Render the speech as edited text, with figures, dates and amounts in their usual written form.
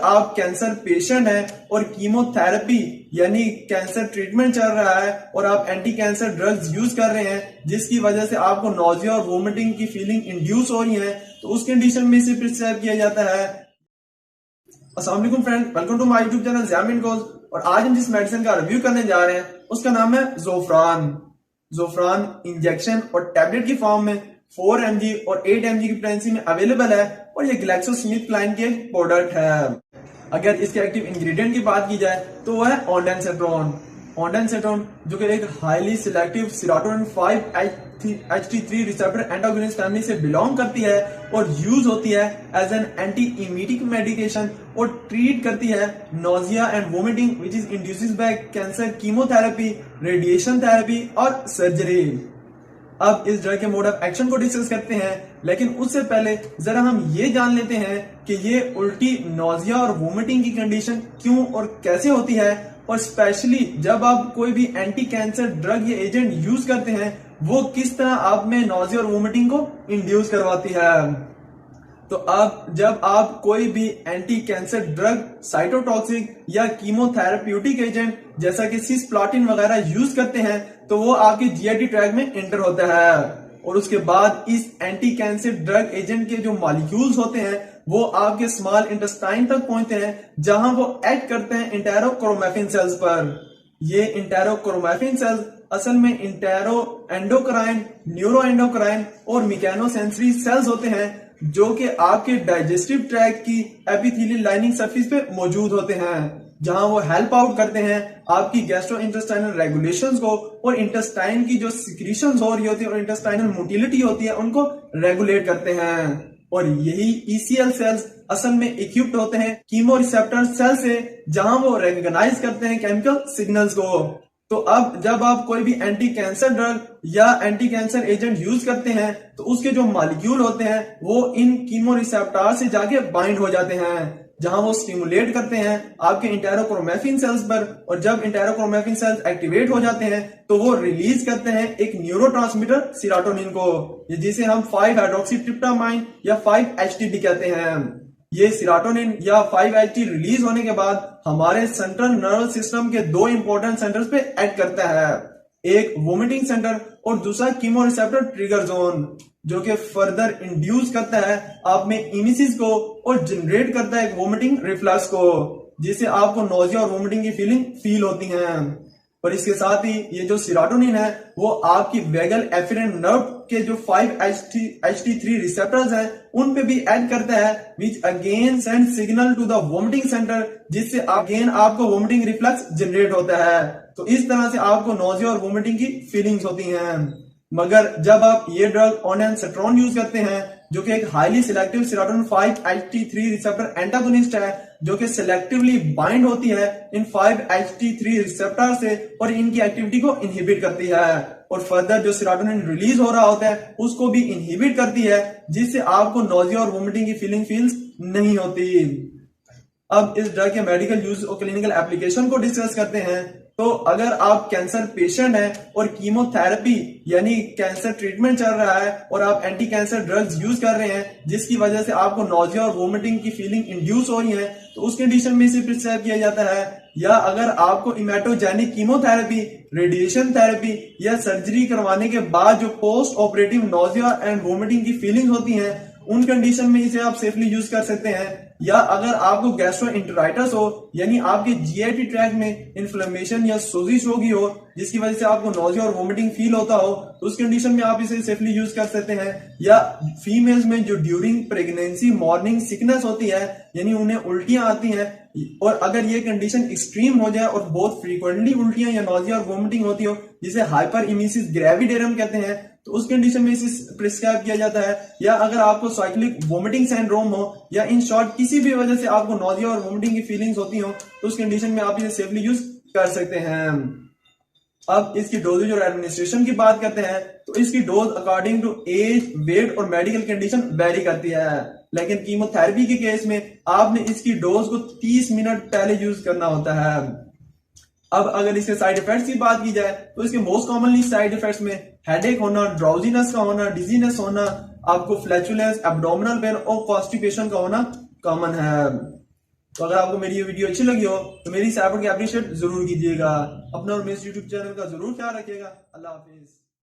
आप cancer patient हैं और कीमोथेरेपी यानी कैंसर ट्रीटमेंट चल रहा है और आप एंटी कैंसर ड्रग्स यूज कर रहे हैं जिसकी वजह से आपको नोजिया और वोमिटिंग की फीलिंग इंड्यूस हो रही है, तो उस कंडीशन में इसे प्रिस्क्राइब किया जाता है। अस्सलाम वालेकुम friend, welcome to my YouTube channel ज़ियामिन गोज। और आज हम जिस मेडिसिन का रिव्यू करने जा रहे हैं उसका नाम है ज़ोफ्रान। ज़ोफ्रान इंजेक्शन और टैबलेट की फॉर्म में 4 mg और 8 mg की पोटेंसी में अवेलेबल है और ये ग्लैक्सोस्मिथक्लाइन की एक प्रोडक्ट है। अगर इसके एक्टिव इंग्रेडिएंट की बात की जाए तो वो है ऑन्डेंसेट्रोन। ऑन्डेंसेट्रोन जो कि एक highly selective serotonin 5-HT3 receptor antagonist family से बिलोंग करती है और यूज होती है as an anti emetic medication और ट्रीट करती है nausea and vomiting which is induces by cancer chemotherapy, radiation therapy और सर्जरी। अब इस ड्रग के मोड ऑफ एक्शन को डिस्कस करते हैं, लेकिन उससे पहले जरा हम ये जान लेते हैं कि ये उल्टी, नोजिया और वोमिटिंग की कंडीशन क्यों और कैसे होती है, और स्पेशली जब आप कोई भी एंटी कैंसर ड्रग या एजेंट यूज करते हैं वो किस तरह आप में नोजिया और वोमिटिंग को इंड्यूस करवाती है। तो अब जब आप कोई भी एंटी कैंसर ड्रग, साइटोटॉक्सिक या कीमोथेरेप्यूटिक एजेंट जैसा कि सिस्प्लाटिन वगैरह यूज करते हैं तो वो आपके जीआईटी ट्रैक में एंटर होता है और उसके बाद इस एंटी कैंसर ड्रग एजेंट के जो मॉलिक्यूल्स होते हैं वो आपके स्मॉल इंटेस्टाइन तक पहुंचते हैं जहां वो एक्ट करते हैं इंटेरोक्रोमैफिन सेल्स पर। ये इंटेरोक्रोमैफिन सेल्स असल में इंटेरो एंडोक्राइन, न्यूरो एंडोक्राइन और मैकेनोसेंसरी सेल्स होते हैं जो कि आपके डाइजेस्टिव ट्रैक की एपिथेलियल लाइनिंग सरफेस पे मौजूद होते हैं, जहां वो हेल्प आउट करते हैं आपकी गैस्ट्रो इंटेस्टाइनल रेगुलेशंस को और इंटेस्टाइन की जो सिक्रीशंस हो रही होती है और इंटेस्टाइनल मोटिलिटी होती है उनको रेगुलेट करते हैं। और यही ईसीएल सेल्स असल में इक्विप्ड होते हैं कीमो रिसेप्टर सेल से, जहां वो रिकॉग्नाइज करते हैं केमिकल सिग्नल्स को। तो अब जब आप कोई भी एंटी कैंसर ड्रग या एंटी कैंसर एजेंट यूज करते हैं तो उसके जो मॉलिक्यूल होते हैं वो इन कीमो रिसेप्टर से जाके बाइंड हो जाते हैं, जहां वो स्टिमुलेट करते हैं आपके इंटेरोक्रोमैफिन सेल्स पर, और जब इंटेरोक्रोमैफिन सेल्स एक्टिवेट हो जाते हैं तो वो रिलीज करते हैं एक न्यूरोट्रांसमीटर सेरोटोनिन को, जिसे हम 5-हाइड्रोक्सीट्रिप्टामाइन या 5-HTP कहते हैं। ये सेरोटोनिन या 5-HT रिलीज होने के बाद हमारे सेंट्रल नर्वस सिस्टम के दो इंपॉर्टेंट सेंटर्स पे एक्ट करता है, एक वोमिटिंग सेंटर और दूसरा कीमो रिसेप्टर ट्रिगर जोन, जो कि फर्दर इंड्यूस करता है आप में इमिसिस को और जनरेट करता है एक वोमिटिंग रिफ्लक्स को, जिससे आपको नोजिया और वोमिटिंग की फीलिंग फील होती है। और इसके साथ ही ये जो सेरोटोनिन है वो आपकी वेगल एफरेंट नर्व के जो 5-HT3 रिसेप्टर्स हैं उन पे भी एक्ट करता है, which again send signal to the vomiting centre, जिससे अगेन आपको वोमिटिंग रिफ्लक्स जनरेट होता है। तो इस तरह से आपको नोजिया और वोमिटिंग की फीलिंग्स होती हैं। मगर जब आप ये ड्रग ऑन्डेंसेट्रोन यूज करते हैं जो कि एक highly selective serotonin 5-HT3 receptor antagonist है जो कि सिलेक्टिवली बाइंड होती है इन 5-HT3 रिसेप्टर से और इनकी एक्टिविटी को इनहिबिट करती है, और फर्दर जो सेरोटोनिन रिलीज हो रहा होता है उसको भी इनहिबिट करती है, जिससे आपको नोजिया और वोमिटिंग की फील्स नहीं होती। अब इस ड्रग के मेडिकल यूज और क्लिनिकल एप्लीकेशन को डिस्कस करते हैं। तो अगर आप कैंसर पेशेंट हैं और कीमोथेरेपी यानी कैंसर ट्रीटमेंट चल रहा है और आप एंटी कैंसर ड्रग्स यूज कर रहे हैं जिसकी वजह से आपको नोजिया और वोमिटिंग की फीलिंग इंड्यूस हो रही है, तो उस कंडीशन में इसे प्रिस्क्राइब किया जाता है। या अगर आपको इमेटोजेनिक कीमोथेरेपी, रेडिएशन थेरेपी या सर्जरी करवाने के बाद जो post operative nausea and vomiting की फीलिंग होती है उन कंडीशन में इसे आप सेफली यूज कर सकते हैं। या अगर आपको गैस्ट्रोएंटेराइटिस हो यानी आपके जीआईटी ट्रैक में इन्फ्लेमेशन या सोजिश होगी हो जिसकी वजह से आपको नोजिया और वोमिटिंग फील होता हो, तो उस कंडीशन में आप इसे सेफली यूज कर सकते हैं। या फीमेल्स में जो ड्यूरिंग प्रेगनेंसी मॉर्निंग सिकनेस होती है यानी उन्हें उल्टियां आती हैं, और अगर ये कंडीशन एक्सट्रीम हो जाए और बहुत फ्रीक्वेंटली उल्टियां या नोजिया और वोमिटिंग होती हो जिसे हाइपर इमिसिस ग्रेविडेरम कहते हैं, तो उस कंडीशन में इसे प्रिस्क्राइब किया जाता है। या अगर आपको साइक्लिक वोमिटिंग सिंड्रोम हो या इन शॉर्ट किसी भी वजह से आपको नोजिया और वोमिटिंग की फीलिंग्स होती हो तो उस कंडीशन में आप इसे सेफली यूज कर सकते हैं। अब इसकी डोजेज और एडमिनिस्ट्रेशन की बात करते हैं तो इसकी dose according to age, weight और मेडिकल कंडीशन वेरी करती है, लेकिन कीमोथेरेपी के केस में आपने इसकी डोज को 30 मिनट पहले यूज करना होता है। अब अगर इसके साइड इफेक्ट्स की बात की जाए तो इसके मोस्ट कॉमनली साइड इफेक्ट्स में हेडेक होना, ड्राउजीनेस का होना, डिजीनेस होना, आपको फ्लैचुलेंस, एब्डोमिनल पेन और कॉन्स्टिपेशन का होना कॉमन है। तो अगर आपको मेरी ये वीडियो अच्छी लगी हो तो मेरी सपोर्ट की अप्रिशिएट जरूर कीजिएगा। अपना और मेरे यूट्यूब चैनल का जरूर ख्याल रखिएगा। अल्लाह हाफिज।